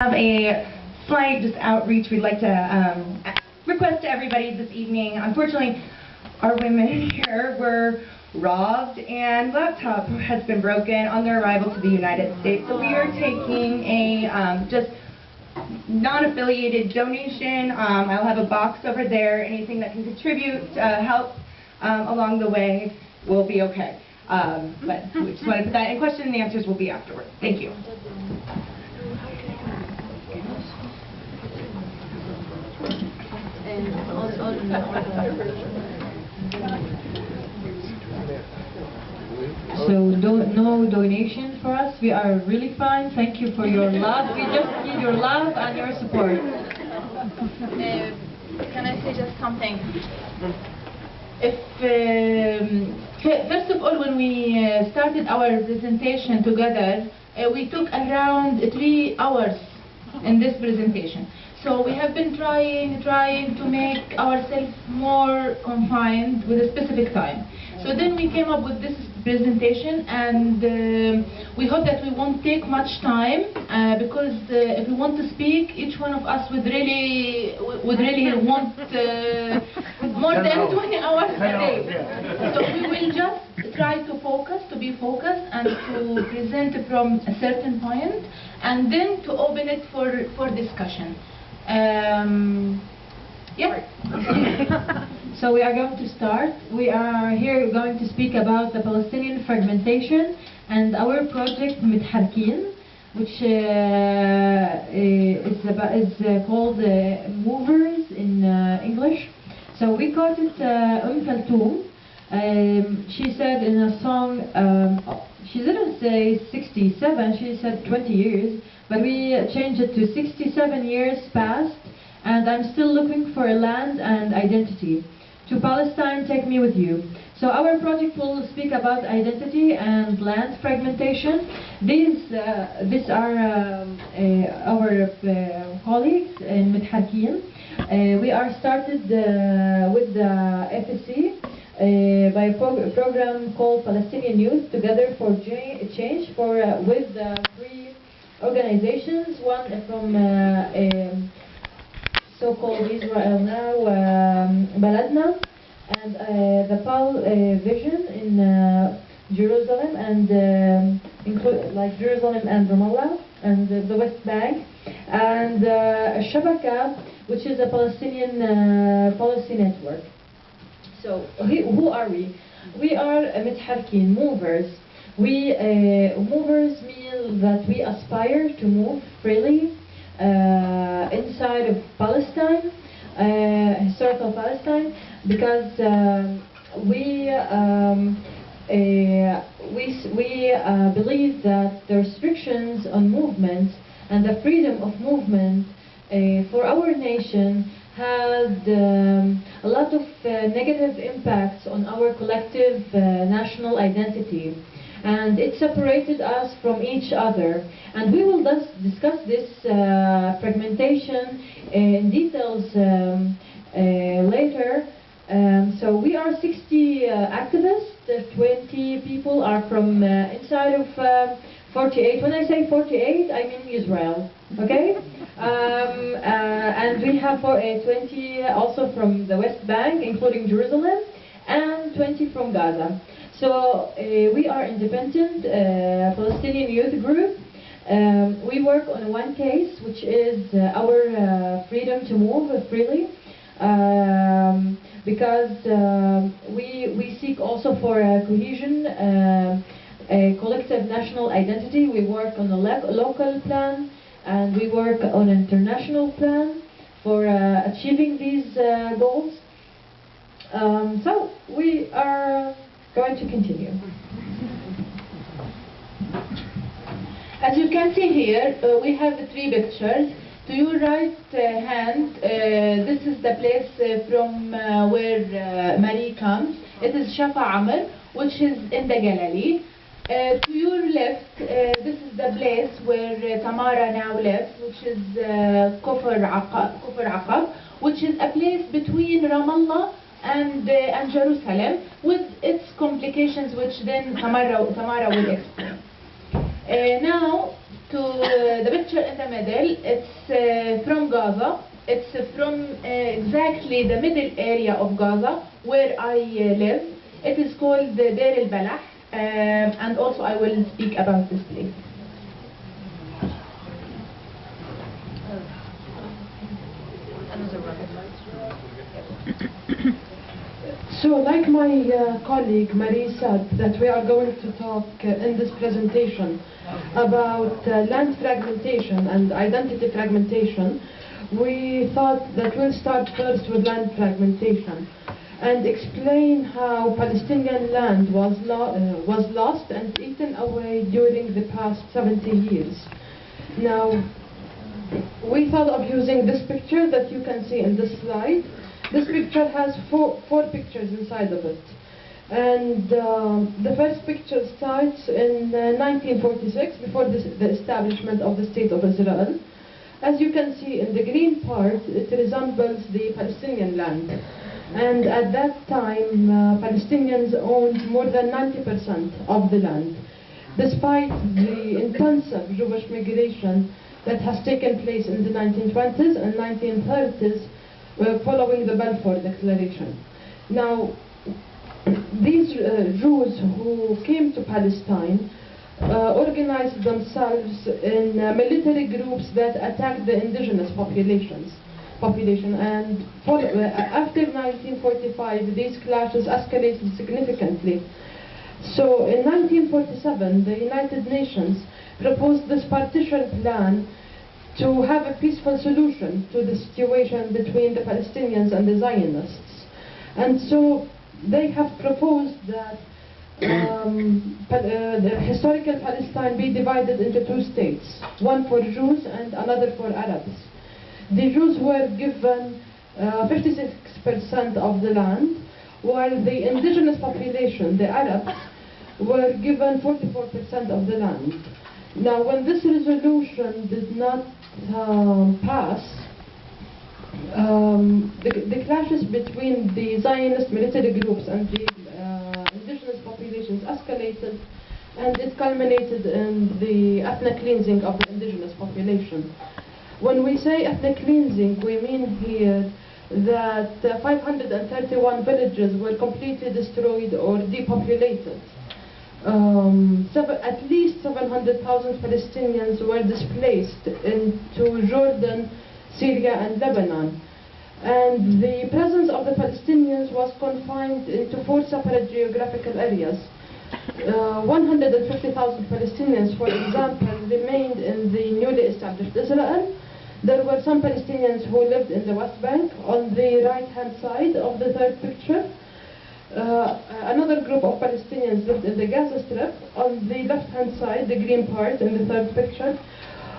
Have a slight just outreach we'd like to request to everybody this evening. Unfortunately, our women here were robbed and laptop has been broken on their arrival to the United States. So we are taking a just non-affiliated donation. I'll have a box over there. Anything that can contribute, help along the way will be okay. But we just want to put that in question and the answers will be afterward. Thank you. So no donation for us. We are really fine. Thank you for your love. We just need your love and your support. Can I say just something? First of all, when we started our presentation together, we took around 3 hours in this presentation. So we have been trying to make ourselves more confined with a specific time. So then we came up with this presentation, and we hope that we won't take much time because if we want to speak, each one of us would really want more than 20 hours a day. So we will just try to be focused and to present from a certain point, and then to open it for discussion. Yeah. So we are going to start. We are here going to speak about the Palestinian fragmentation and our project متحركين, which is called Movers in English. So we called it Kulthum. She said in a song, she didn't say 67, she said 20 years, but we changed it to 67 years past, and I'm still looking for a land and identity. To Palestine, take me with you. So our project will speak about identity and land fragmentation. These are our colleagues in متحركين. We are started with the FSC by a program called Palestinian Youth Together for Change with 3 organizations, one from so-called Israel Now, Baladna, and the Pal Vision in Jerusalem, and like Jerusalem and Ramallah, and the West Bank, and Shabaka, which is a Palestinian policy network. So who are we? We are متحركين, movers. Movers mean that we aspire to move freely inside of Palestine, historical Palestine, because we believe that the restrictions on movement and the freedom of movement for our nation had a lot of negative impacts on our collective national identity, and it separated us from each other. And we will discuss this fragmentation in details later. So we are 60 activists. 20 people are from inside of 48. When I say 48, I mean Israel. Okay? And we have 20 also from the West Bank, including Jerusalem, and 20 from Gaza. So we are independent Palestinian youth group. We work on one case, which is our freedom to move freely, because we seek also for a cohesion, a collective national identity. We work on a local plan, and we work on an international plan for achieving these goals. So we are going to continue. As you can see here, we have 3 pictures. To your right hand, this is the place from where Marie comes. It is Shafa Amr, which is in the Galilee. To your left, this is the place where Tamara now lives, which is Kufr Aqab, which is a place between Ramallah and Jerusalem, with its complications, which then Tamara will explain. Now, to the picture in the middle. It's from Gaza. It's from exactly the middle area of Gaza where I live. It is called Deir al-Balah, and also I will speak about this place. So, like my colleague Marie said, that we are going to talk in this presentation about land fragmentation and identity fragmentation, we thought that we'll start first with land fragmentation and explain how Palestinian land was lost and eaten away during the past 70 years. Now, we thought of using this picture that you can see in this slide. This picture has four pictures inside of it. And the first picture starts in 1946, before the establishment of the State of Israel. As you can see in the green part, it resembles the Palestinian land. And at that time, Palestinians owned more than 90% of the land, despite the intensive Jewish migration that has taken place in the 1920s and 1930s following the Balfour Declaration. Now, these Jews who came to Palestine organized themselves in military groups that attacked the indigenous population. And after 1945, these clashes escalated significantly. So in 1947, the United Nations proposed this partition plan to have a peaceful solution to the situation between the Palestinians and the Zionists. And so they have proposed that the historical Palestine be divided into two states, one for Jews and another for Arabs. The Jews were given 56% of the land, while the indigenous population, the Arabs, were given 44% of the land. Now, when this resolution did not pass, the clashes between the Zionist military groups and the indigenous populations escalated, and it culminated in the ethnic cleansing of the indigenous population. When we say ethnic cleansing, we mean here that 531 villages were completely destroyed or depopulated. At least 700,000 Palestinians were displaced into Jordan, Syria and Lebanon. And the presence of the Palestinians was confined into 4 separate geographical areas. 150,000 Palestinians, for example, remained in the newly established Israel. There were some Palestinians who lived in the West Bank on the right-hand side of the third picture. Another group of Palestinians lived in the Gaza Strip on the left-hand side, the green part in the third picture,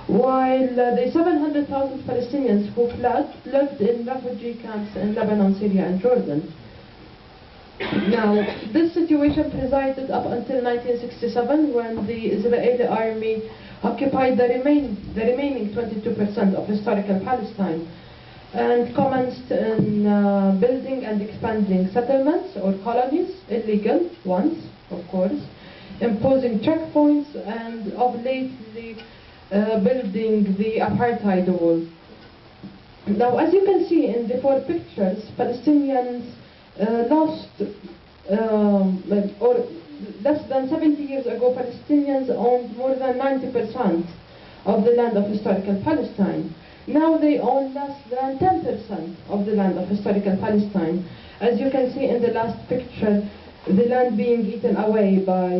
while the 700,000 Palestinians who fled lived in refugee camps in Lebanon, Syria and Jordan. Now, this situation presided up until 1967, when the Israeli army occupied the remaining 22% of historical Palestine and commenced in building and expanding settlements or colonies, illegal ones, of course, imposing checkpoints, and of lately building the apartheid wall. Now, as you can see in the 4 pictures, Palestinians lost, or less than 70 years ago, Palestinians owned more than 90% of the land of historical Palestine. Now they own less than 10% of the land of historical Palestine. As you can see in the last picture, the land being eaten away by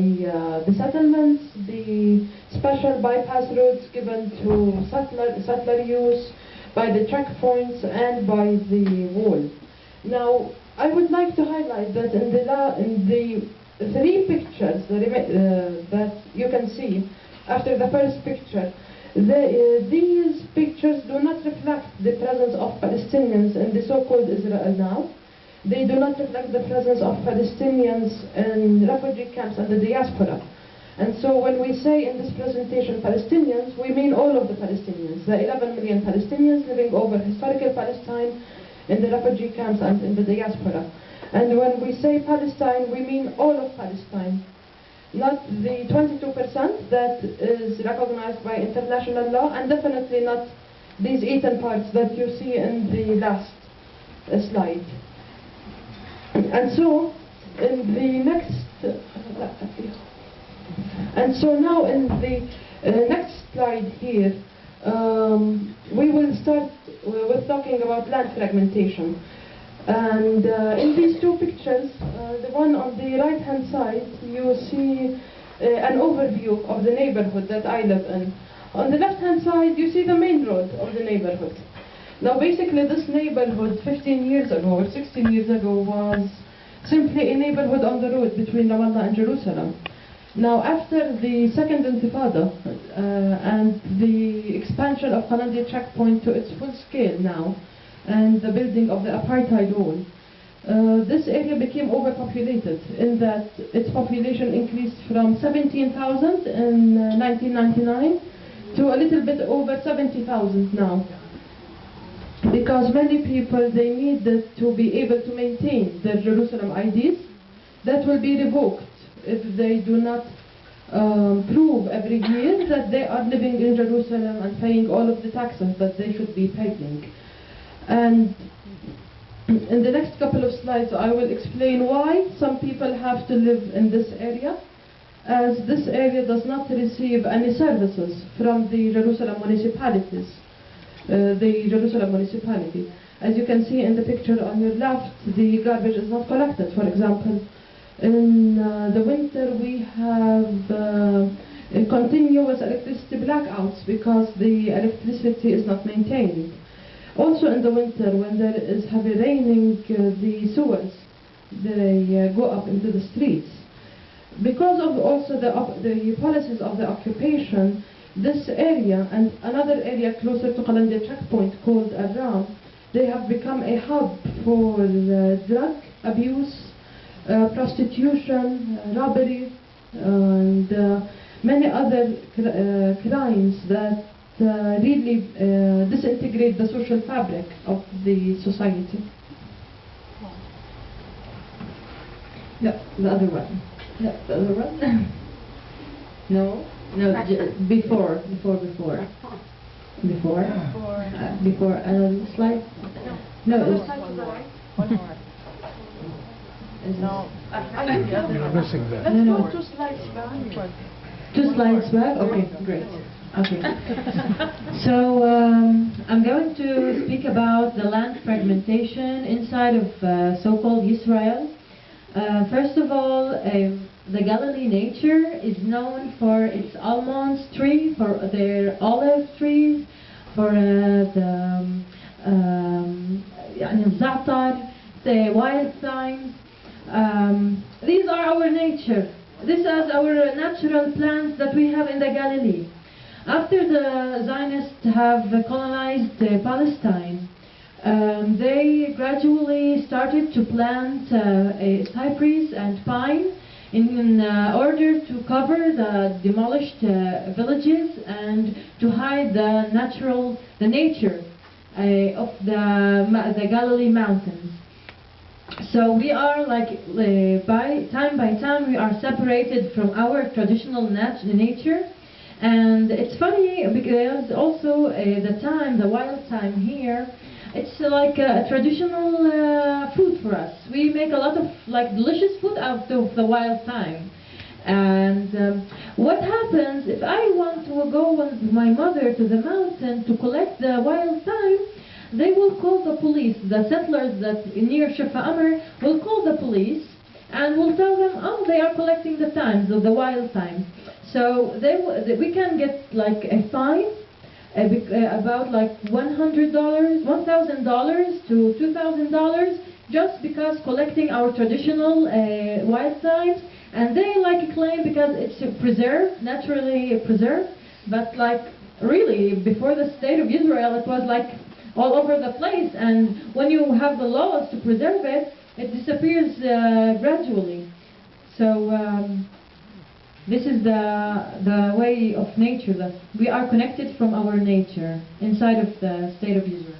the settlements, the special bypass roads given to settler use, by the checkpoints and by the wall. Now, I would like to highlight that in the 3 pictures that you can see after the first picture, these pictures do not reflect the presence of Palestinians in the so-called Israel now. They do not reflect the presence of Palestinians in refugee camps and the diaspora. And so when we say in this presentation Palestinians, we mean all of the Palestinians, the 11 million Palestinians living over historical Palestine, in the refugee camps and in the diaspora. And when we say Palestine, we mean all of Palestine. not the 22% that is recognized by international law, and definitely not these eaten parts that you see in the last slide. And so, in the next, and so now in the next slide here, we will start with talking about land fragmentation. And in these two pictures, the one on the right-hand side, you see an overview of the neighborhood that I live in. On the left-hand side, you see the main road of the neighborhood. Now, basically, this neighborhood 15 years ago or 16 years ago was simply a neighborhood on the road between Ramallah and Jerusalem. Now, after the Second Intifada and the expansion of Qalandia checkpoint to its full scale now, and the building of the apartheid wall, this area became overpopulated in that its population increased from 17,000 in 1999 to a little bit over 70,000 now. Because many people, they needed to be able to maintain their Jerusalem IDs that will be revoked if they do not prove every year that they are living in Jerusalem and paying all of the taxes that they should be paying. And in the next couple of slides, I will explain why some people have to live in this area, as this area does not receive any services from the Jerusalem municipalities. The Jerusalem municipality. As you can see in the picture on your left, the garbage is not collected. For example, in the winter we have continuous electricity blackouts because the electricity is not maintained. Also in the winter, when there is heavy raining, the sewers, they go up into the streets. Because of also the policies of the occupation, this area and another area closer to Qalandia checkpoint called Al-Ram, they have become a hub for drug abuse, prostitution, robbery, and many other crimes that really disintegrate the social fabric of the society. No, the other one. No, the other one. No. No, before. Before slide? No, it was one more. No, You're missing that. Let's go 2 slides back. 2 slides back? Okay, great. Okay. So, I'm going to speak about the land fragmentation inside of so-called Israel. First of all, the Galilee nature is known for its almond tree, for their olive trees, for the za'atar, the wild thymes. These are our nature. These are our natural plants that we have in the Galilee. After the Zionists have colonized Palestine, they gradually started to plant cypress and pine in order to cover the demolished villages and to hide the nature of the Galilee mountains. So we are like, by time we are separated from our traditional nature. And it's funny because also the wild thyme here, it's like a traditional food for us. We make a lot of like delicious food out of the wild thyme. And what happens if I want to go with my mother to the mountain to collect the wild thyme? They will call the police. The settlers that near Shifa Amr will call the police and will tell them, oh, they are collecting the thymes, the wild thyme. So we can get like a fine about like $1,000 to $2,000 just because collecting our traditional wild thymes, and they like claim because it's preserved, naturally preserved, but like really before the state of Israel it was like all over the place, and when you have the laws to preserve it, it disappears gradually. So this is the way of nature, that we are connected from our nature inside of the state of Israel.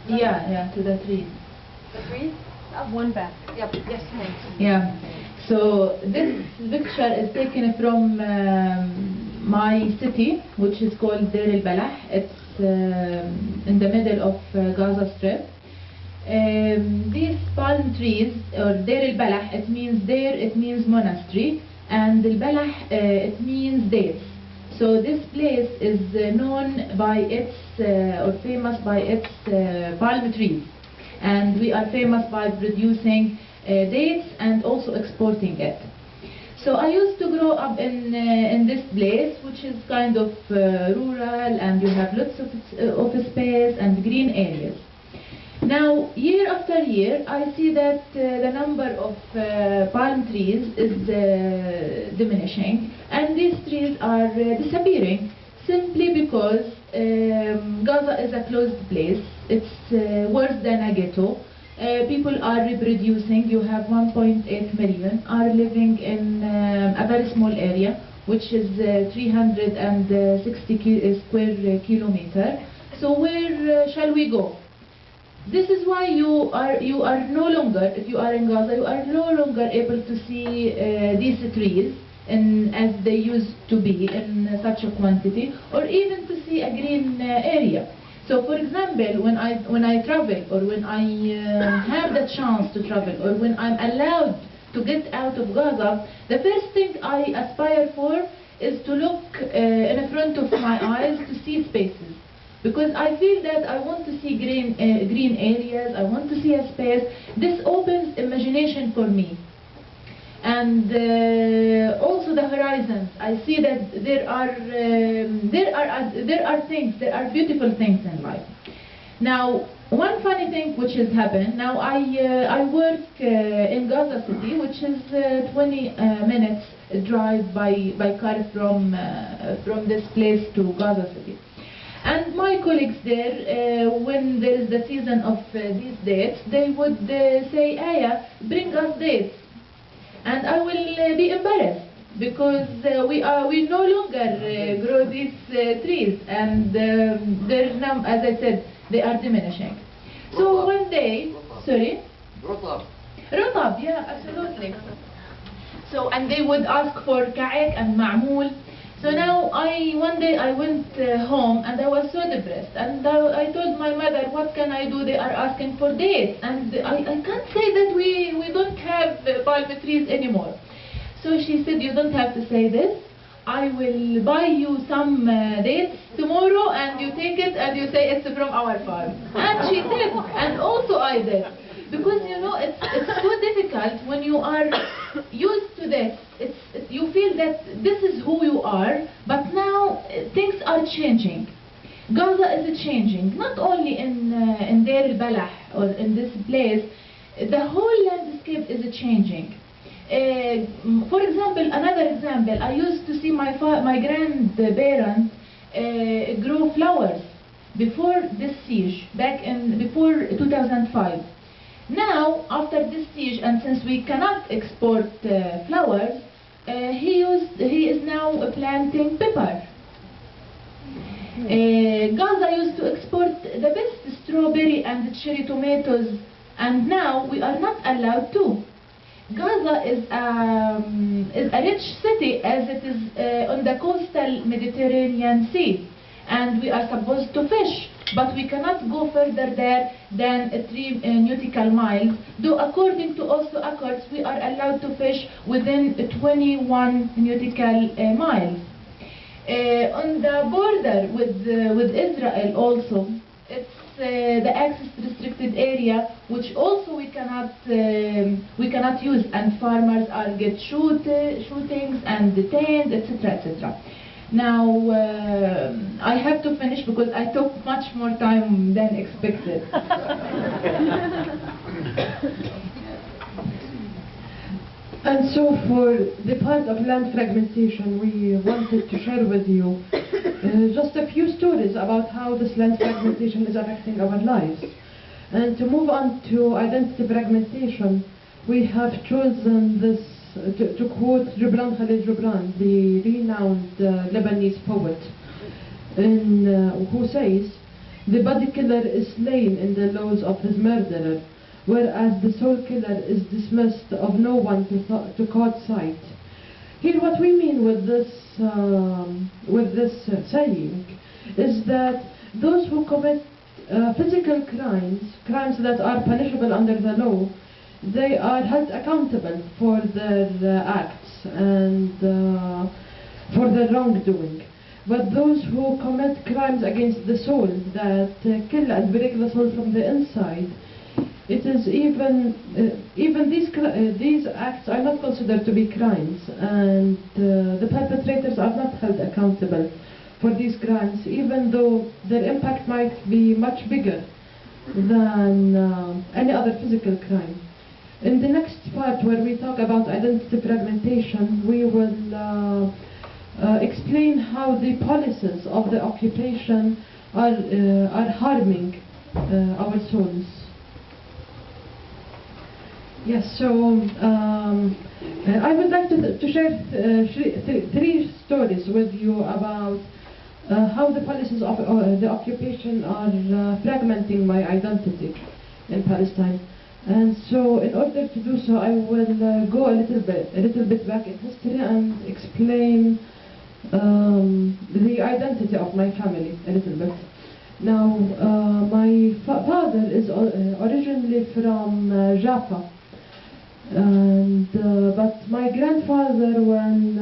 Yeah, to the trees. the trees? One back. Yep. Yes, thanks. Yeah. So this picture is taken from my city, which is called Deir al-Balah. It's in the middle of Gaza Strip. These palm trees, or Deir al-Balah, it means Deir, it means monastery, and al-Balah, it means dates. So this place is known by its, or famous by its palm trees. And we are famous by producing dates and also exporting it. So I used to grow up in this place, which is kind of rural, and you have lots of open space and green areas. Now, year after year, I see that the number of palm trees is diminishing, and these trees are disappearing simply because Gaza is a closed place. It's worse than a ghetto. People are reproducing. You have 1.8 million are living in a very small area, which is 360 square kilometer. So where shall we go? This is why you are no longer, if you are in Gaza, you are no longer able to see these trees as they used to be in such a quantity, or even to see a green area. So, for example, when I travel, or when I have the chance to travel, or when I'm allowed to get out of Gaza, the first thing I aspire for is to look in front of my eyes to see spaces. Because I feel that I want to see green areas, I want to see a space. This opens imagination for me. And also the horizons. I see that there are things, there are beautiful things in life. Now, one funny thing which has happened. Now I work in Gaza City, which is 20 minutes drive by car from this place to Gaza City. And my colleagues there, when there is the season of these dates, they would say, Aya, bring us dates. And I will be embarrassed, because we no longer grow these trees, and as I said, they are diminishing. So one day, sorry? Rotab, yeah, absolutely. So, and they would ask for ka'ek and ma'moul. So now, one day I went home, and I was so depressed, and I told my mother, what can I do? They are asking for dates, and I can't say that we don't have palm trees anymore. So she said, you don't have to say this. I will buy you some dates tomorrow, and you take it and you say it's from our farm. And she did, and also I did. Because, you know, it's so difficult when you are used to this. You feel that this is who you are, but now things are changing. Gaza is changing, not only in Deir al-Balah or in this place, the whole landscape is changing. For example, another example, I used to see my grandparents grow flowers before this siege, before 2005. Now, after this siege, and since we cannot export flowers, he is now planting pepper. Gaza used to export the best strawberry and cherry tomatoes, and now we are not allowed to. Gaza is a rich city, as it is on the coastal Mediterranean Sea, and we are supposed to fish. But we cannot go further there than 3 nautical miles, though according to Oslo Accords we are allowed to fish within 21 nautical miles. On the border with Israel also, it's the access restricted area, which also we cannot use, and farmers get shootings and detained, etc., etc. Now, I have to finish because I took much more time than expected. And so for the part of land fragmentation, we wanted to share with you just a few stories about how this land fragmentation is affecting our lives. And to move on to identity fragmentation, we have chosen this to quote Gibran Khalil Gibran, the renowned Lebanese poet, who says, "The body killer is slain in the laws of his murderer, whereas the soul killer is dismissed of no one to court sight. Here what we mean with this saying is that those who commit physical crimes that are punishable under the law, they are held accountable for their acts and for their wrongdoing. But those who commit crimes against the soul, that kill and break the soul from the inside, it is even these acts are not considered to be crimes, and the perpetrators are not held accountable for these crimes, even though their impact might be much bigger than any other physical crime. In the next part, where we talk about identity fragmentation, we will explain how the policies of the occupation are harming our souls. Yes, so I would like to share three stories with you about how the policies of the occupation are fragmenting my identity in Palestine. And so, in order to do so, I will go a little bit back in history and explain the identity of my family a little bit. Now, my father is originally from Jaffa, and but my grandfather, when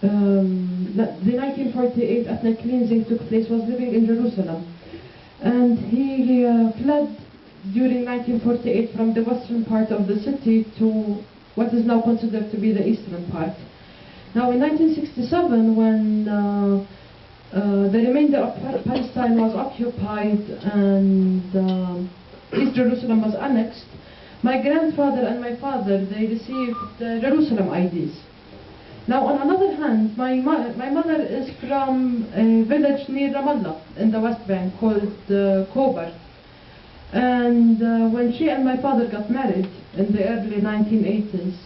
the 1948 ethnic cleansing took place, was living in Jerusalem, and he fled during 1948 from the western part of the city to what is now considered to be the eastern part. Now, in 1967, when the remainder of Palestine was occupied and East Jerusalem was annexed, my grandfather and my father, they received Jerusalem IDs. Now, on another hand, my mother is from a village near Ramallah in the West Bank called Kobar. And when she and my father got married in the early 1980s,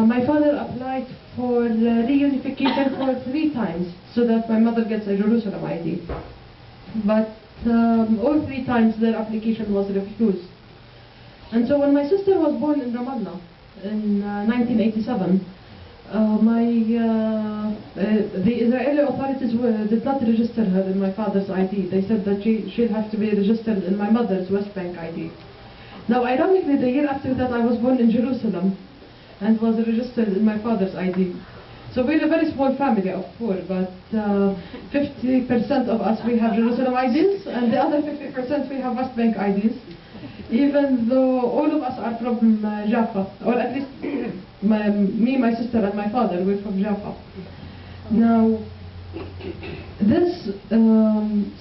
my father applied for reunification for 3 times so that my mother gets a Jerusalem ID. But all 3 times their application was refused. And so when my sister was born in Ramallah in 1987, the Israeli authorities did not register her in my father's ID. They said that she'll have to be registered in my mother's West Bank ID. Now, ironically, the year after that, I was born in Jerusalem and was registered in my father's ID. So we're a very small family of 4, but 50% of us, we have Jerusalem IDs, and the other 50% we have West Bank IDs, even though all of us are from Jaffa, or at least me, my sister, and my father, we're from Jaffa. Now, this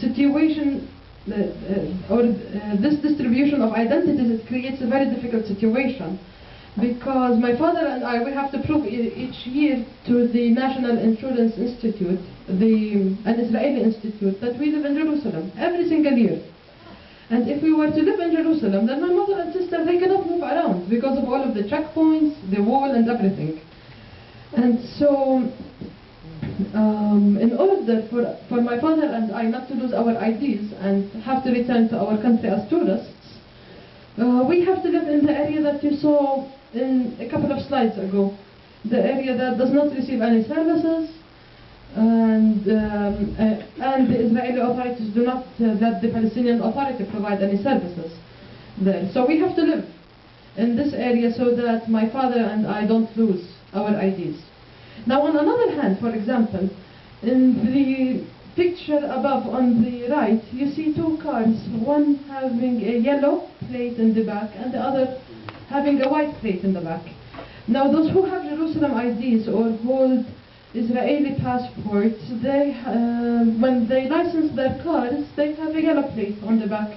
situation, this distribution of identities, it creates a very difficult situation, because my father and I, we have to prove each year to the National Insurance Institute, an Israeli institute, that we live in Jerusalem, every single year. And if we were to live in Jerusalem, then my mother and sister, they cannot move around because of all of the checkpoints, the wall, and everything. And so, in order for my father and I not to lose our IDs and have to return to our country as tourists, we have to live in the area that you saw in a couple of slides ago, the area that does not receive any services, and the Israeli authorities do not let the Palestinian Authority provide any services there. So we have to live in this area so that my father and I don't lose our IDs. Now, on another hand, for example, in the picture above on the right, you see 2 cars, one having a yellow plate in the back and the other having a white plate in the back. Now, those who have Jerusalem IDs or hold Israeli passports, when they license their cars, they have a yellow plate on the back.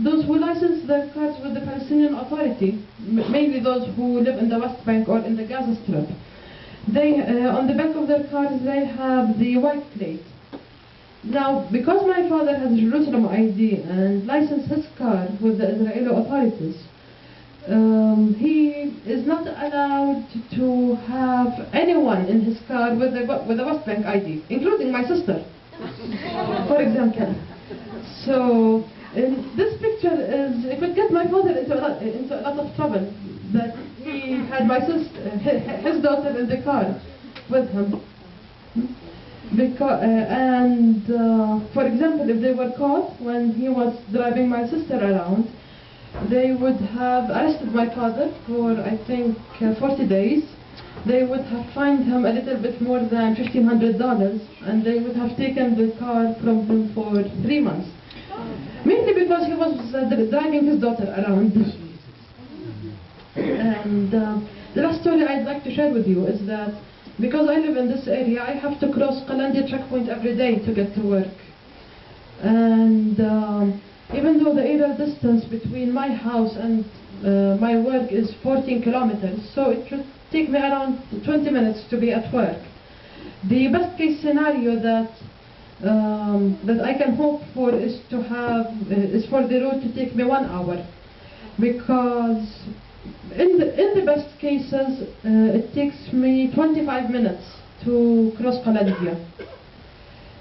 Those who license their cars with the Palestinian Authority, mainly those who live in the West Bank or in the Gaza Strip, on the back of their cars, they have the white plate. Now, because my father has a Jerusalem ID and licensed his car with the Israeli authorities, he is not allowed to have anyone in his car with a West Bank ID, including my sister, for example. So, in this picture picture is, it would get my father into a lot of trouble, that he had my sister, his daughter in the car with him. For example, if they were caught when he was driving my sister around, they would have arrested my father for, I think, 40 days. They would have fined him a little bit more than $1,500, and they would have taken the car from him for 3 months. Mainly because he was driving his daughter around. And the last story I'd like to share with you is that because I live in this area, I have to cross Qalandia checkpoint every day to get to work. And even though the aerial distance between my house and my work is 14 kilometers, so it should take me around 20 minutes to be at work. The best case scenario that I can hope for is for the road to take me 1 hour, because in the best cases it takes me 25 minutes to cross Qalandia.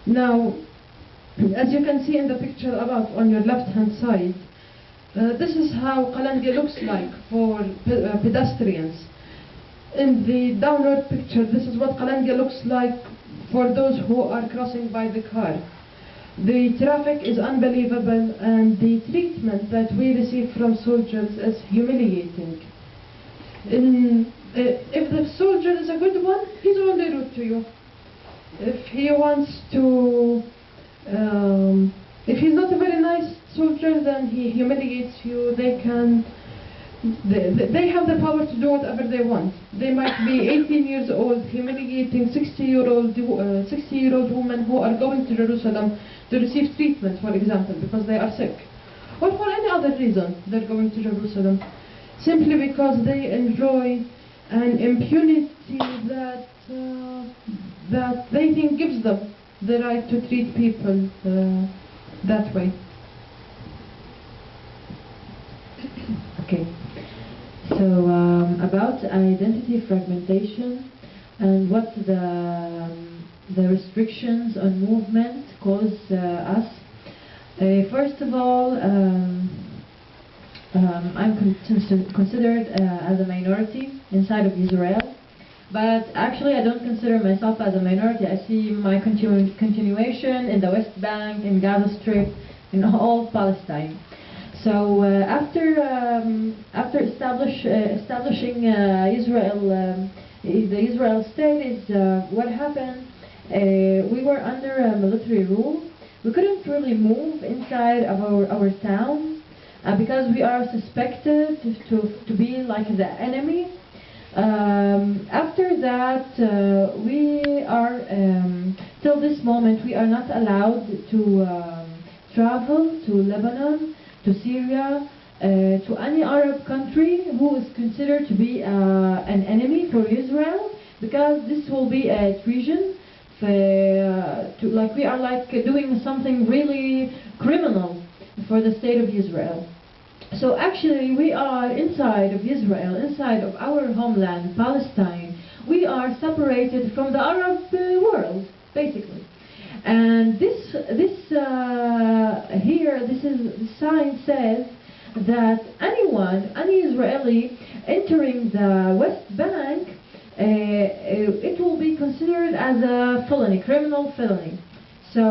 Now, as you can see in the picture above on your left hand side, this is how Qalandia looks like for pedestrians. In the downward picture, this is what Qalandia looks like for those who are crossing by the car. The traffic is unbelievable, and the treatment that we receive from soldiers is humiliating. If the soldier is a good one, he's only rude to you. If he wants to, if he's not a very nice soldier, then he humiliates you. They have the power to do whatever they want. They might be 18 years old, humiliating 60-year-old women who are going to Jerusalem to receive treatment, for example, because they are sick, or for any other reason they're going to Jerusalem, simply because they enjoy an impunity that they think gives them the right to treat people that way. Okay. So about identity fragmentation and what the restrictions on movement cause us. First of all, I'm considered as a minority inside of Israel, but actually I don't consider myself as a minority. I see my continuation in the West Bank, in Gaza Strip, in all of Palestine. So after establishing Israel, the Israel state is what happened. We were under a military rule. We couldn't really move inside of our town because we are suspected to be like the enemy. After that, we are till this moment we are not allowed to travel to Lebanon, to Syria, to any Arab country who is considered to be an enemy for Israel, because this will be a treason. Like we are like doing something really criminal for the state of Israel. So actually we are inside of Israel, inside of our homeland, Palestine. We are separated from the Arab world, basically. And this sign says that any Israeli entering the West Bank, it will be considered as a felony, criminal felony. So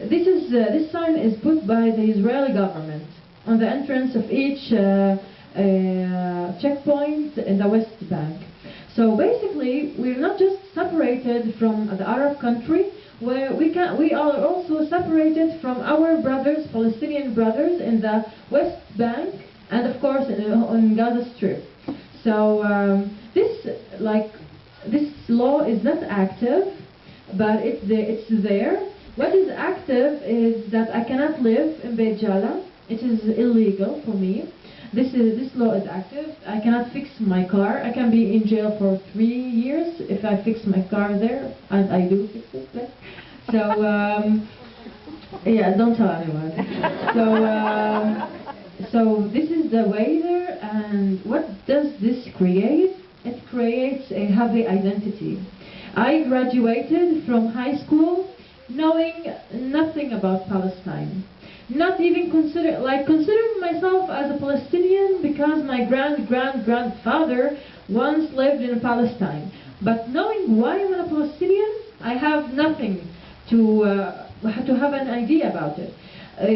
this sign is put by the Israeli government on the entrance of each checkpoint in the West Bank. So basically, we're not just separated from the Arab country, where we are also separated from our brothers, Palestinian brothers, in the West Bank, and of course on Gaza Strip. So this law is not active, but it's there. What is active is that I cannot live in Beit Jala. It is illegal for me. This law is active. I cannot fix my car. I can be in jail for 3 years if I fix my car there, and I do fix it there. So yeah, don't tell anyone. So this is the way there, and what does this create? It creates a heavy identity. I graduated from high school knowing nothing about Palestine. not even considering myself as a Palestinian because my grandfather once lived in Palestine. But knowing why I'm a Palestinian, I have nothing to have an idea about it.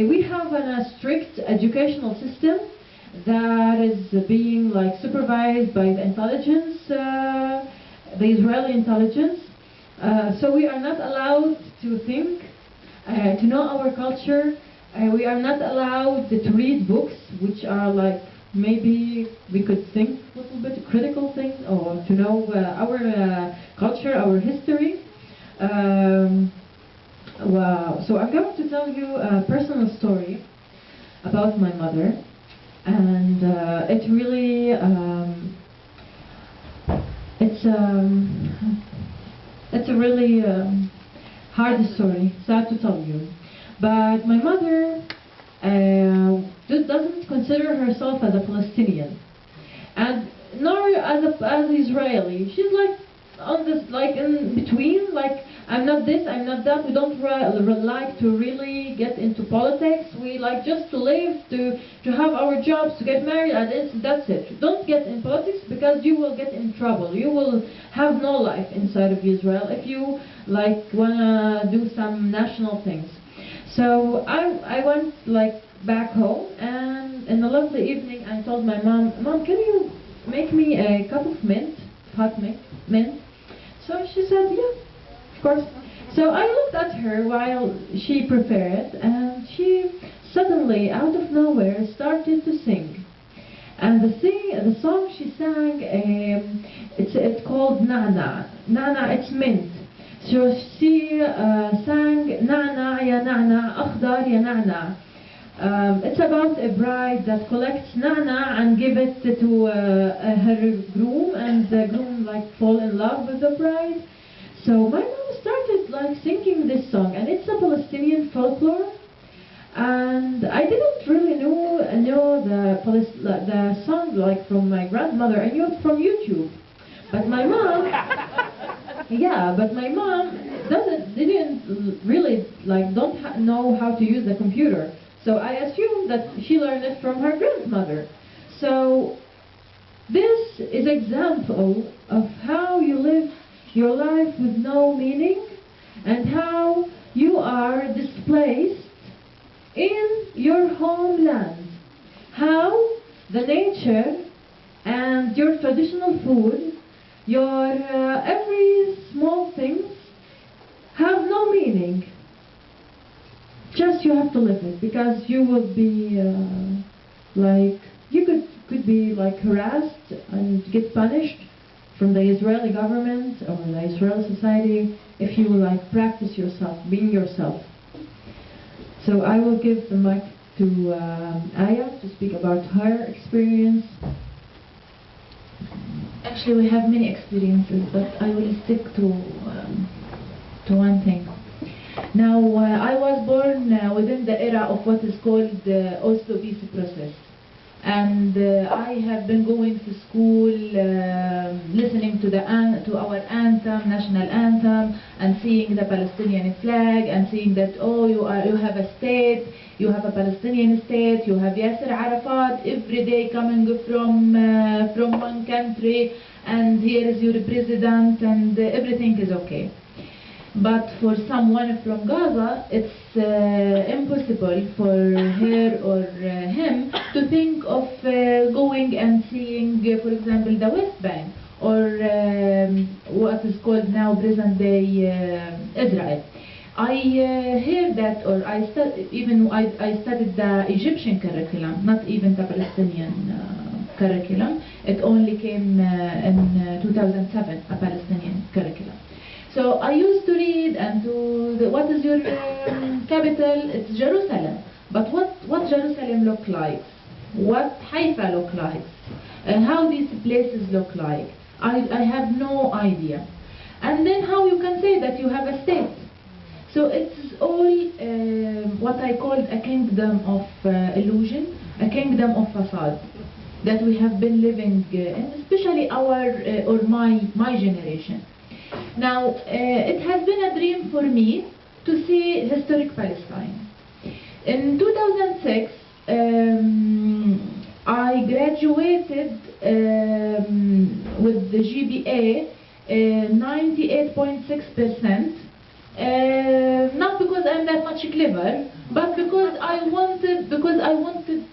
We have a strict educational system that is being supervised by the intelligence, the Israeli intelligence. So we are not allowed to think, to know our culture. We are not allowed to read books, which are maybe we could think a little bit critical things, or to know our culture, our history. Wow. So I'm going to tell you a personal story about my mother, and it really it's a really hard story, sad to tell you. But my mother doesn't consider herself as a Palestinian, and nor as Israeli. She's on this in between. I'm not this, I'm not that. We don't like to really get into politics. We like just to live, to have our jobs, to get married, and that's it. Don't get in politics because you will get in trouble. You will have no life inside of Israel if you wanna do some national things. So I went back home, and in a lovely evening I told my mom, can you make me a cup of mint, hot mint? So she said, yeah, of course. So I looked at her while she prepared, and she suddenly, out of nowhere, started to sing. And the song she sang, it's called Nana. Nana, it's mint. So she sang Nana ya Nana, Akhdar ya Nana. It's about a bride that collects Nana and give it to her groom, and the groom fall in love with the bride. So my mom started singing this song, and it's a Palestinian folklore. And I didn't really know the song from my grandmother. I knew it from YouTube. But my mom, yeah, but my mom didn't really don't know how to use the computer. So I assumed that she learned it from her grandmother. So this is example of how you live your life with no meaning, and how you are displaced in your homeland. How the nature and your traditional food, your every small things have no meaning. Just you have to live it, because you will be you could be harassed and get punished from the Israeli government or the Israeli society if you practice yourself, being yourself. So I will give the mic to Aya to speak about her experience. Actually, we have many experiences, but I will stick to one thing. Now, I was born within the era of what is called the Oslo peace process. And I have been going to school, listening to our anthem, national anthem, and seeing the Palestinian flag, and seeing that, oh, you have a state, you have a Palestinian state, you have Yasser Arafat every day coming from one country, and here is your president, and everything is okay. But for someone from Gaza, it's impossible for her or him to think of going and seeing, for example, the West Bank, or what is called now present-day Israel. I hear that, or I studied the Egyptian curriculum, not even the Palestinian curriculum. It only came in 2007, a Palestinian curriculum. So I used to read and what is your capital? It's Jerusalem. But what Jerusalem look like? What Haifa look like? How these places look like? I have no idea. And then how you can say that you have a state? So it's all what I call a kingdom of illusion, a kingdom of facade that we have been living in, especially my generation. Now, it has been a dream for me to see historic Palestine. In 2006, I graduated with the GPA 98.6%. Not because I'm that much clever, but because I wanted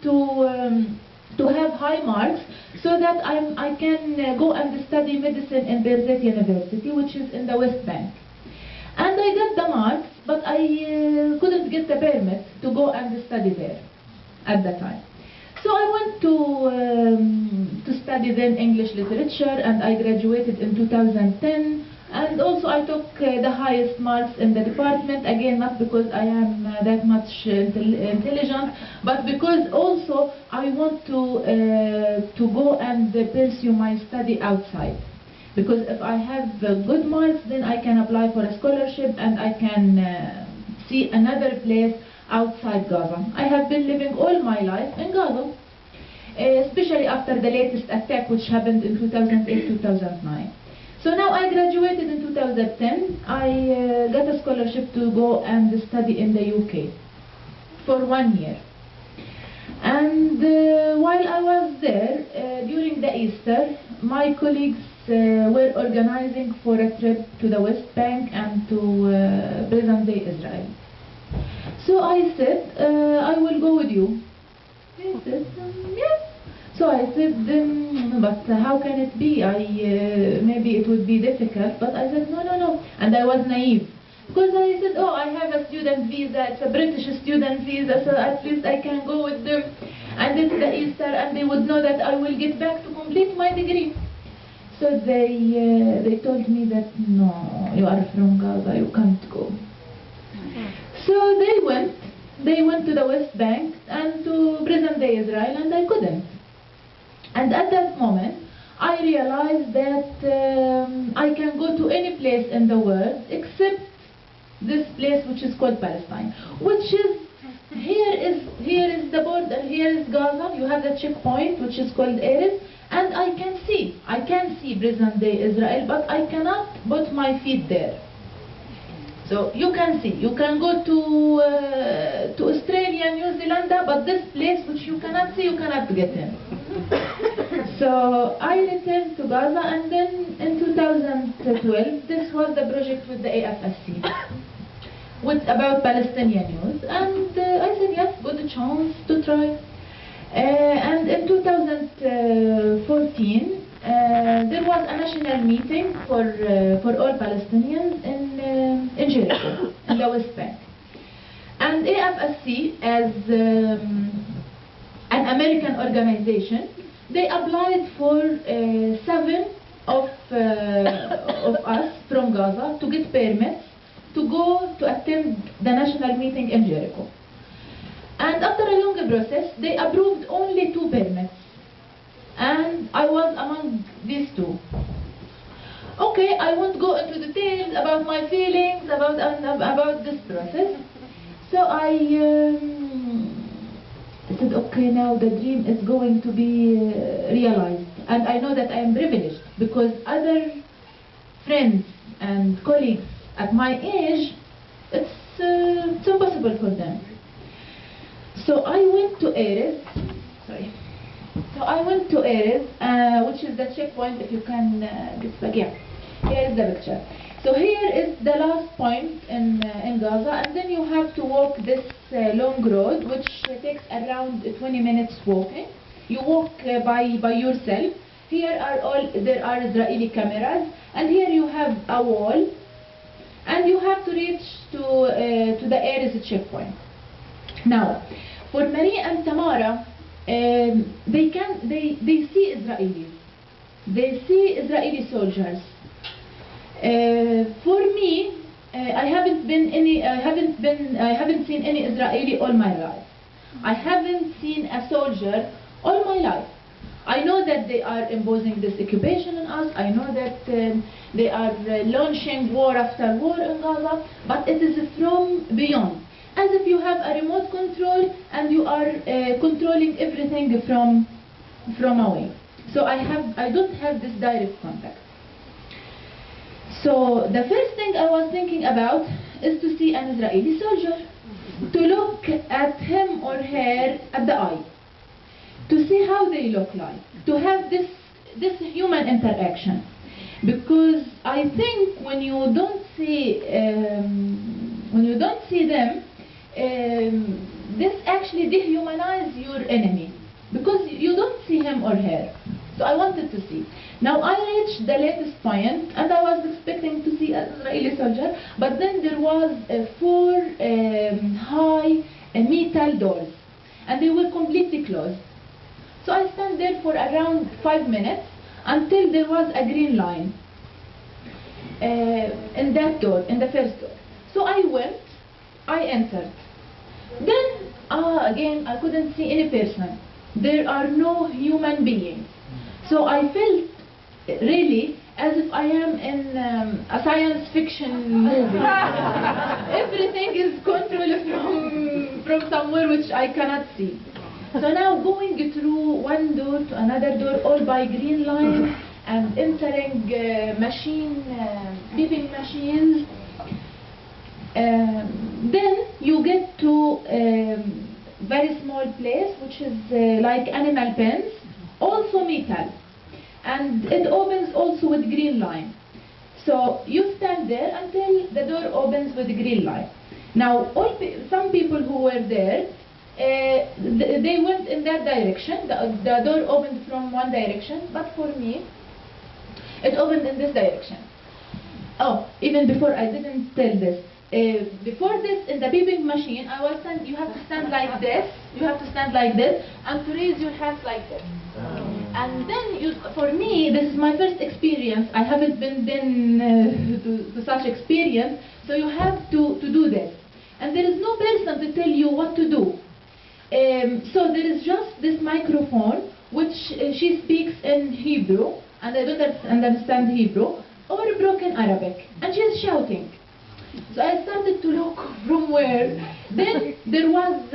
to have high marks so that I can go and study medicine in Birzeit University, which is in the West Bank. And I got the marks, but I couldn't get the permit to go and study there at that time. So I went to study then English literature, and I graduated in 2010. And also I took the highest marks in the department, again not because I am that much intelligent, but because also I want to go and pursue my study outside. Because if I have good marks, then I can apply for a scholarship and I can see another place outside Gaza. I have been living all my life in Gaza, especially after the latest attack which happened in 2008-2009. So now I graduated in 2010. I got a scholarship to go and study in the UK for 1 year. And while I was there, during the Easter, my colleagues were organizing for a trip to the West Bank and to present-day Israel. So I said, I will go with you. They said, yes. So I said, but how can it be? Maybe it would be difficult. But I said, no. And I was naive. Because I said, oh, I have a student visa. It's a British student visa, so at least I can go with them. And it's the Easter, and they would know that I will get back to complete my degree. So they told me that, no, you are from Gaza, you can't go. So they went to the West Bank and to present-day Israel, and I couldn't. And at that moment, I realized that I can go to any place in the world except this place which is called Palestine, which is, here is the border, here is Gaza, you have the checkpoint which is called Erez, and I can see present-day Israel, but I cannot put my feet there. So you can see, you can go to Australia, New Zealand, but this place which you cannot see, you cannot get in. So I returned to Gaza, and then in 2012, this was the project with the AFSC, about Palestinian youth, and I said yes, good chance to try. And in 2014, there was a national meeting for all Palestinians in Jericho, in the West Bank. And AFSC, as an American organization, they applied for 7 of us from Gaza to get permits to go to attend the national meeting in Jericho. And after a long process, they approved only 2 permits. And I was among these 2. Okay, I won't go into details about my feelings about this process. So I said, okay, now the dream is going to be realized. And I know that I am privileged because other friends and colleagues at my age, it's impossible for them. So I went to Erez, which is the checkpoint, if you can get back, yeah. Here is the picture. So here is the last point in Gaza, and then you have to walk this long road, which takes around 20 minutes walking. You walk by yourself. There are Israeli cameras, and here you have a wall, and you have to reach to the Erez checkpoint. Now, for Marie and Tamara, they see Israelis. They see Israeli soldiers. For me, I haven't seen any Israeli all my life. I haven't seen a soldier all my life. I know that they are imposing this occupation on us. I know that they are launching war after war in Gaza, but it is from beyond. As if you have a remote control and you are controlling everything from away. So I don't have this direct contact. So the first thing I was thinking about is to see an Israeli soldier. to look at him or her at the eye, to see how they look like, to have this human interaction. Because I think when you don't see them, this actually dehumanizes your enemy, because you don't see him or her. So I wanted to see. Now I reached the latest point, and I was expecting to see an Israeli soldier, but then there was 4 high metal doors, and they were completely closed. So I stand there for around 5 minutes until there was a green line in that door, in the first door. So I went, I entered. Then again, I couldn't see any person. There are no human beings. So I felt really as if I am in a science fiction movie. Everything is controlled from somewhere which I cannot see. So now going through one door to another door, all by green line, and entering beeping machines. Then you get to a very small place, which is like animal pens, also metal, and it opens also with green line. So you stand there until the door opens with green light. Now some people who were there, they went in that direction. The door opened from one direction, but for me it opened in this direction. Oh, even before, I didn't tell this. Before this, in the beeping machine, you have to stand like this, and to raise your hands like this. And then, for me, this is my first experience. I haven't been to such experience, so you have to do this. And there is no person to tell you what to do. So there is just this microphone, which she speaks in Hebrew, and I don't understand Hebrew, or broken Arabic, and she is shouting. So I started to look from where. Then there was,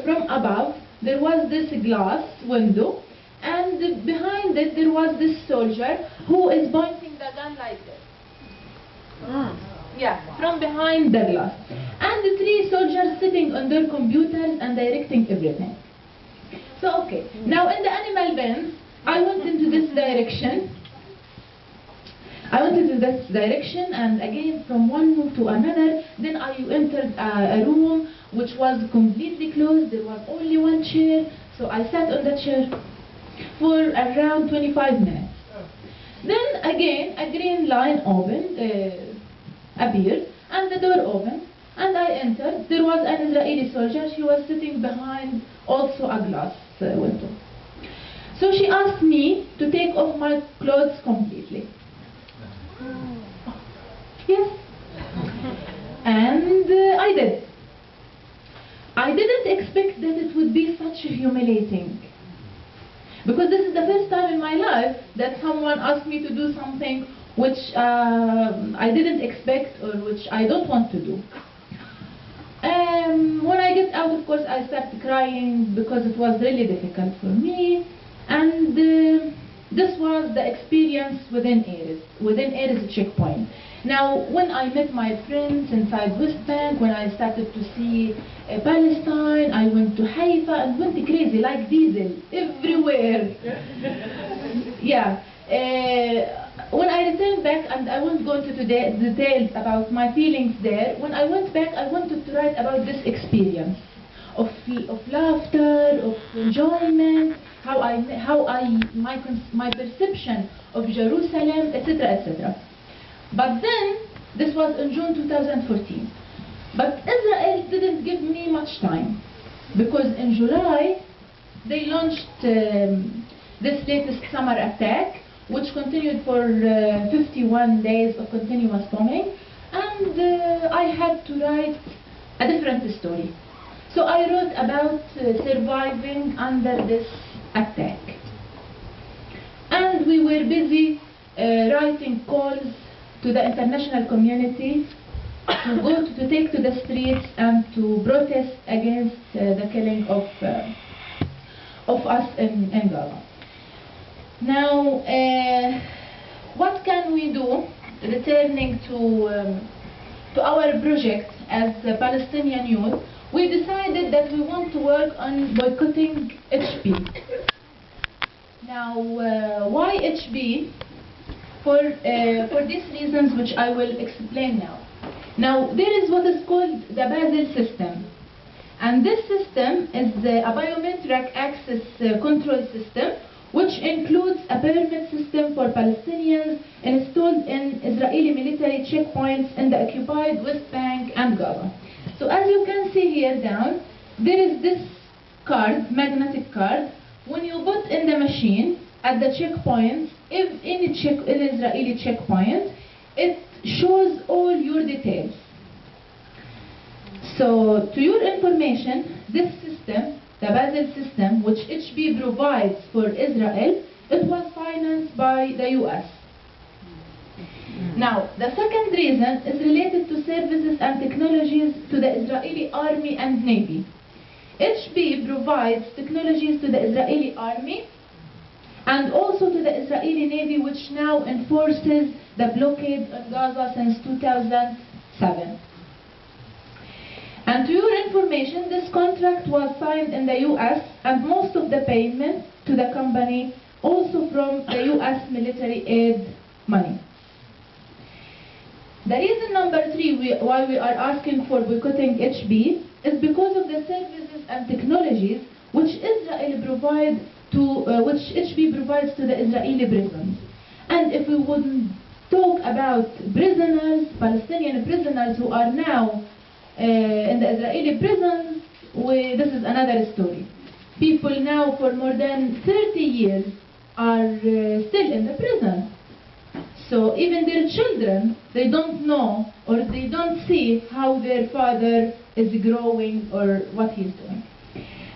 from above, there was this glass window, and behind it there was this soldier who is pointing the gun like this. Yeah, from behind the glass. And the 3 soldiers sitting on their computers and directing everything. So okay, now in the animal pens, I went into this direction. And again from one room to another. Then I entered a room which was completely closed. There was only one chair, so I sat on the chair for around 25 minutes. Then again a green line appeared, and the door opened, and I entered. There was an Israeli soldier. She was sitting behind also a glass window. So she asked me to take off my clothes completely. Yes. And I did. I didn't expect that it would be such humiliating. Because this is the first time in my life that someone asked me to do something which I didn't expect, or which I don't want to do. When I get out, of course, I started crying because it was really difficult for me. And this was the experience within Erez checkpoint. Now, when I met my friends inside West Bank, when I started to see Palestine, I went to Haifa and went crazy, like diesel, everywhere. Yeah. When I returned back, and I won't go into details about my feelings there, when I went back, I wanted to write about this experience of laughter, of enjoyment, my perception of Jerusalem, etc., etc. But then, this was in June 2014. But Israel didn't give me much time, because in July, they launched this latest summer attack, which continued for 51 days of continuous bombing, and I had to write a different story. So I wrote about surviving under this attack. And we were busy writing calls to the international community to take to the streets and to protest against the killing of us in Gaza. Now, what can we do returning to to our project as a Palestinian youth, we decided that we want to work on boycotting HB. Now, why HB? For these reasons, which I will explain now. Now, there is what is called the Basel system. And this system is a biometric access control system, which includes a permit system for Palestinians installed in Israeli military checkpoints in the occupied West Bank and Gaza. So as you can see here down, there is this card, magnetic card. When you put in the machine at the checkpoints, if any Israeli checkpoint, it shows all your details. So, to your information, this system, the Basel system, which HB provides for Israel, it was financed by the US. Now, the second reason is related to services and technologies to the Israeli Army and Navy. HB provides technologies to the Israeli Army and also to the Israeli Navy, which now enforces the blockade of Gaza since 2007. And to your information, this contract was signed in the US, and most of the payment to the company also from the US military aid money. The reason number 3 why we are asking for boycotting HB is because of the services and technologies which HB provides to the Israeli prisons. And if we wouldn't talk about prisoners, Palestinian prisoners who are now in the Israeli prisons, this is another story. People now for more than 30 years are still in the prison. So even their children, they don't know or they don't see how their father is growing or what he's doing.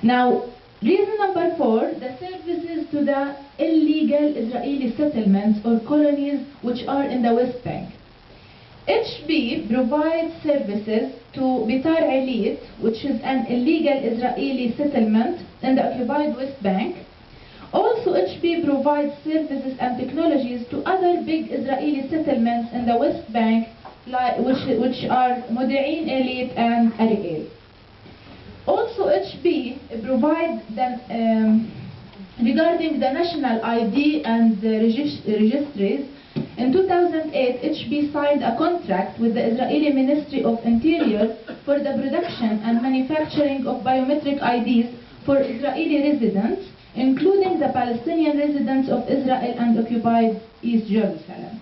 Now, reason number 4, the services to the illegal Israeli settlements or colonies which are in the West Bank. HB provides services to Bitar Elit, which is an illegal Israeli settlement in the occupied West Bank. Also, HB provides services and technologies to other big Israeli settlements in the West Bank, which are Modi'in Elit and Ariel. Also, HB provides regarding the national ID and the registries. In 2008, HB signed a contract with the Israeli Ministry of Interior for the production and manufacturing of biometric IDs for Israeli residents, including the Palestinian residents of Israel and occupied East Jerusalem.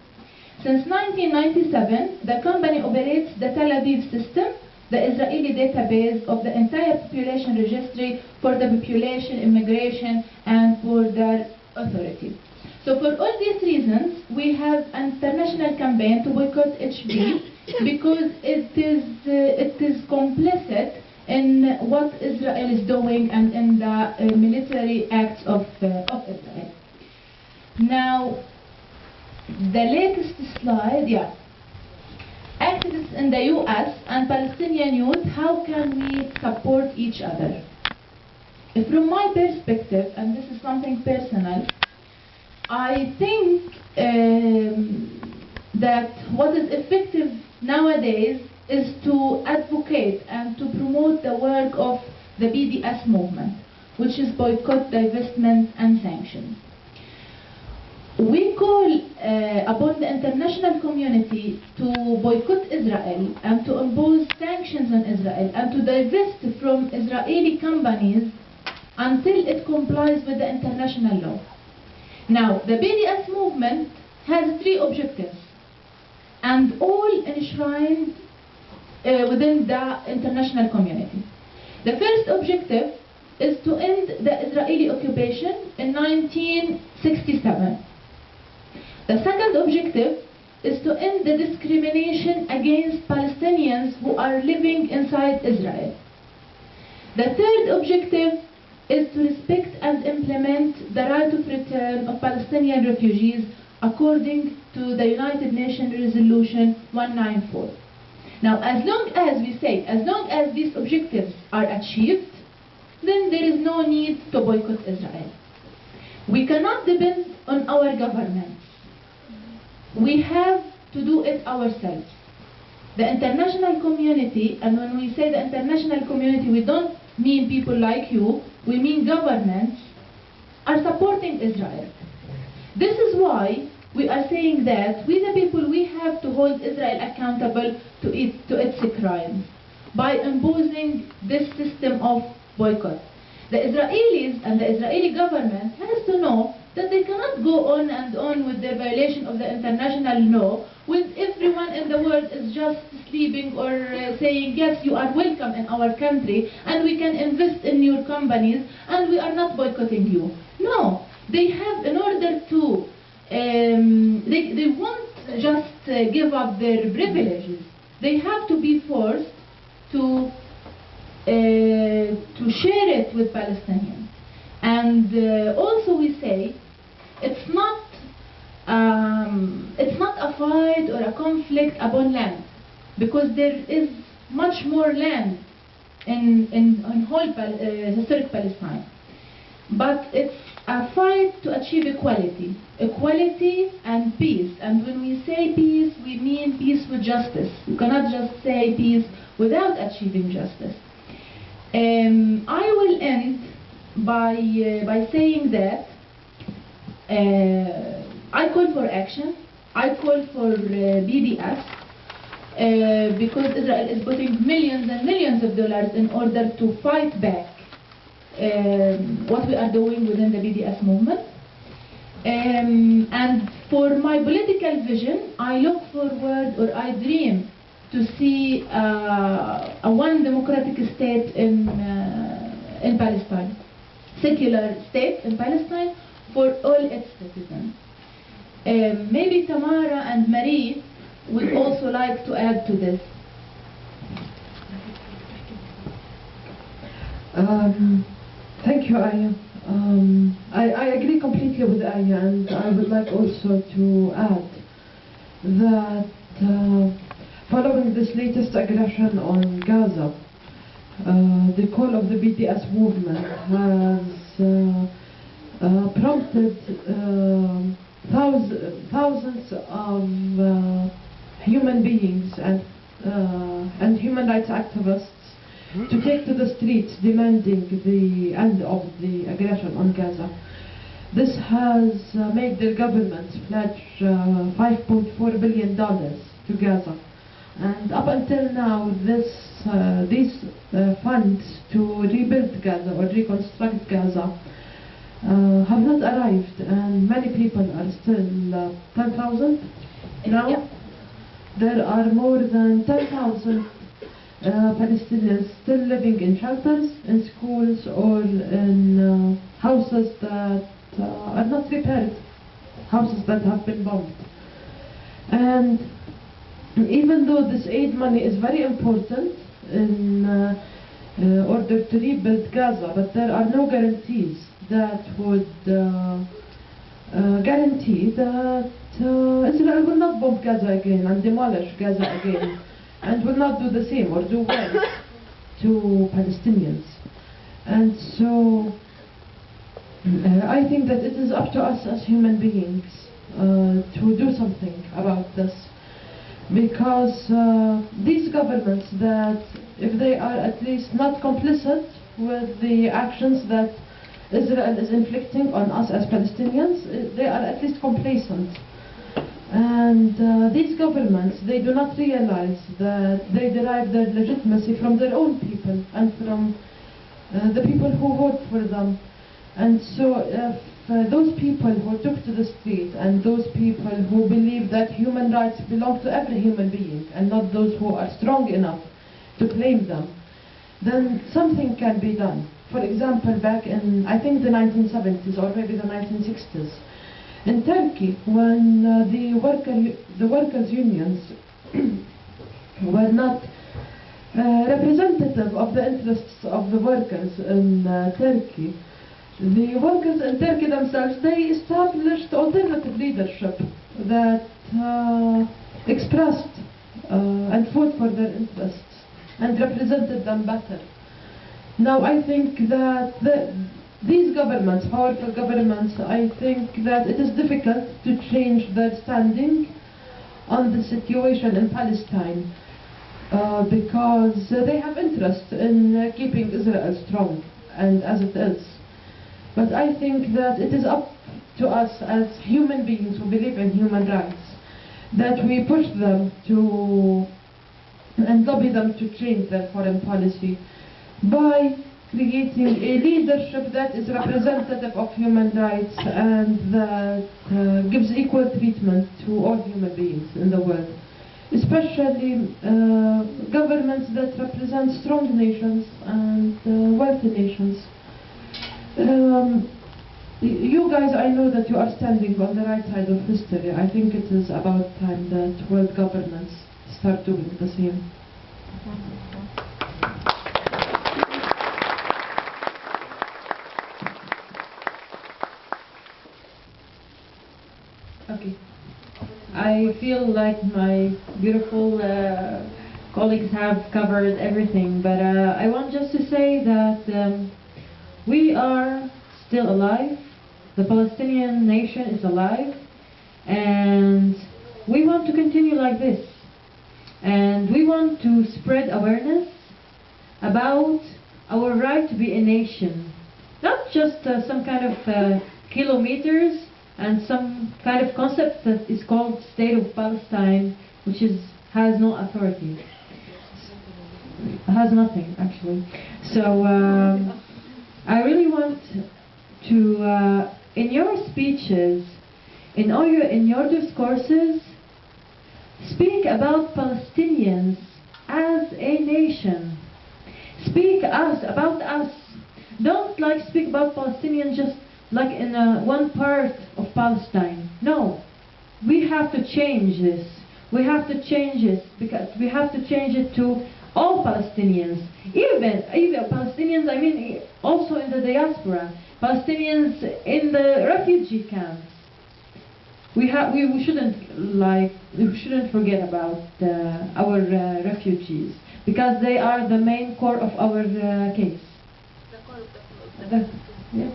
Since 1997, the company operates the Tel Aviv system, the Israeli database of the entire population registry for the Population, Immigration, and Border Authority. So for all these reasons, we have an international campaign to boycott HB because it is complicit in what Israel is doing and in the military acts of Israel. Now, the latest slide, activists in the US and Palestinian youth, how can we support each other? From my perspective, and this is something personal, I think that what is effective nowadays is to advocate and to promote the work of the BDS movement, which is boycott, divestment, and sanctions. We call upon the international community to boycott Israel and to impose sanctions on Israel and to divest from Israeli companies until it complies with the international law. Now, the BDS movement has 3 objectives, and all enshrined within the international community. The first objective is to end the Israeli occupation in 1967. The second objective is to end the discrimination against Palestinians who are living inside Israel. The third objective is to respect and implement the right of return of Palestinian refugees according to the United Nations Resolution 194. Now, as long as these objectives are achieved, then there is no need to boycott Israel. We cannot depend on our governments. We have to do it ourselves. The international community, and when we say the international community, we don't mean people like you, we mean governments, are supporting Israel. This is why we are saying that we the people, we have to hold Israel accountable to its crimes by imposing this system of boycott. The Israelis and the Israeli government has to know that they cannot go on and on with their violation of the international law with everyone in the world is just sleeping or saying, yes, you are welcome in our country and we can invest in your companies and we are not boycotting you. No, they have, in order to, they won't just give up their privileges. They have to be forced to share it with Palestinians. And also we say, it's not a fight or a conflict upon land, because there is much more land in whole historic Palestine. But it's a fight to achieve equality and peace. And when we say peace, we mean peace with justice. You cannot just say peace without achieving justice. I will end by saying that I call for action. I call for BDS because Israel is putting millions and millions of dollars in order to fight back what we are doing within the BDS movement. And for my political vision, I look forward, or I dream, to see a one democratic state in Palestine, secular state in Palestine for all its citizens. Maybe Tamara and Marie would also like to add to this. Thank you, Aya. I agree completely with Aya, and I would like also to add that following this latest aggression on Gaza, the call of the BDS movement has prompted thousands of human beings and human rights activists to take to the streets demanding the end of the aggression on Gaza. This has made their government pledge $5.4 billion to Gaza. And up until now, these funds to rebuild Gaza or reconstruct Gaza have not arrived, and many people are still 10,000 now. Yeah. There are more than 10,000 Palestinians still living in shelters, in schools, or in houses that are not repaired, houses that have been bombed. And even though this aid money is very important in order to rebuild Gaza, but there are no guarantees that would guarantee that Israel will not bomb Gaza again and demolish Gaza again and will not do the same or do worse to Palestinians. And so I think that it is up to us as human beings to do something about this, because these governments, that if they are at least not complicit with the actions that Israel is inflicting on us as Palestinians, they are at least complacent. And these governments, they do not realize that they derive their legitimacy from their own people and from the people who vote for them. And so if those people who took to the street and those people who believe that human rights belong to every human being and not those who are strong enough to claim them, then something can be done. For example, back in, I think, the 1970s or maybe the 1960s, in Turkey, when the workers' unions were not representative of the interests of the workers in Turkey, the workers in Turkey themselves, they established alternative leadership that expressed and fought for their interests and represented them better. Now I think that these governments, powerful governments, I think that it is difficult to change their standing on the situation in Palestine. because they have interest in keeping Israel strong and as it is. But I think that it is up to us as human beings who believe in human rights that we push them to and lobby them to change their foreign policy by creating a leadership that is representative of human rights and that gives equal treatment to all human beings in the world, especially governments that represent strong nations and wealthy nations. You guys, I know that you are standing on the right side of history. I think it is about time that world governments start doing the same. Okay. I feel like my beautiful colleagues have covered everything, but I want just to say that we are still alive. The Palestinian nation is alive, and we want to continue like this. And we want to spread awareness about our right to be a nation, not just some kind of kilometers and some kind of concept that is called State of Palestine, which has no authority, has nothing actually. So I really want to, in your speeches, in your discourses, speak about Palestinians as a nation. Speak about us. Don't speak about Palestinians just like in one part of Palestine. No, we have to change this. We have to change this because we have to change it to all Palestinians, even Palestinians. I mean, also in the diaspora, Palestinians in the refugee camps. We shouldn't forget about our refugees because they are the main core of our case. Yeah.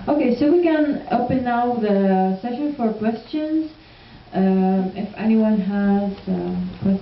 Okay, so we can open now the session for questions. If anyone has questions.